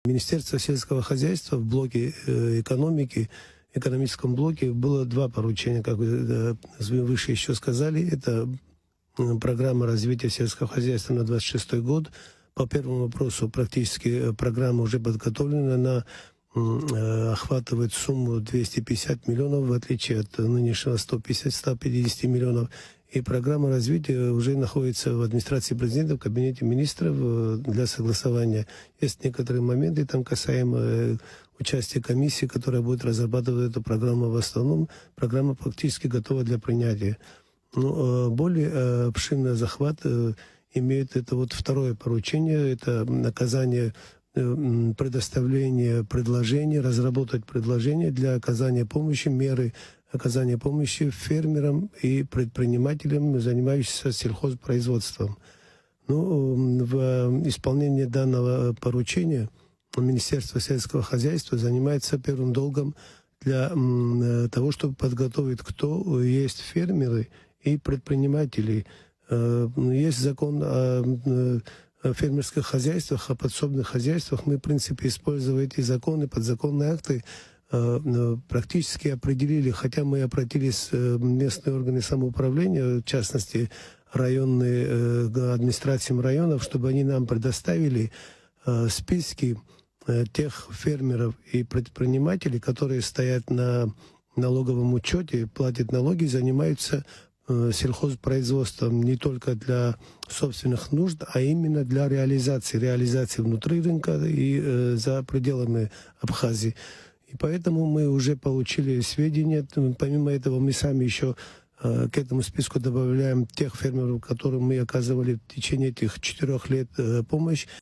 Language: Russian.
Министерство сельского хозяйства в блоке экономическом блоке было два поручения, как вы выше еще сказали. Это программа развития сельского хозяйства на 26 год. По первому вопросу практически программа уже подготовлена, она охватывает сумму 250 миллионов, в отличие от нынешнего 150 миллионов. И программа развития уже находится в администрации президента, в кабинете министров для согласования. Есть некоторые моменты, там касаемо участия комиссии, которая будет разрабатывать эту программу. В основном программа практически готова для принятия. Но более обширный захват имеет это вот второе поручение, это наказание, предоставление предложений, разработать предложения для оказания помощи, меры оказания помощи фермерам и предпринимателям, занимающимся сельхозпроизводством. В исполнении данного поручения Министерство сельского хозяйства занимается первым долгом для того, чтобы подготовить, кто есть фермеры и предприниматели. Есть закон о фермерских хозяйствах, о подсобных хозяйствах. Мы, в принципе, используя эти законы, подзаконные акты, практически определили, хотя мы обратились в местные органы самоуправления, в частности, районные администрации районов, чтобы они нам предоставили списки тех фермеров и предпринимателей, которые стоят на налоговом учете, платят налоги, занимаются сельхозпроизводством не только для собственных нужд, а именно для реализации внутри рынка и за пределами Абхазии. И поэтому мы уже получили сведения. Помимо этого, мы сами еще к этому списку добавляем тех фермеров, которым мы оказывали в течение этих 4 лет помощь.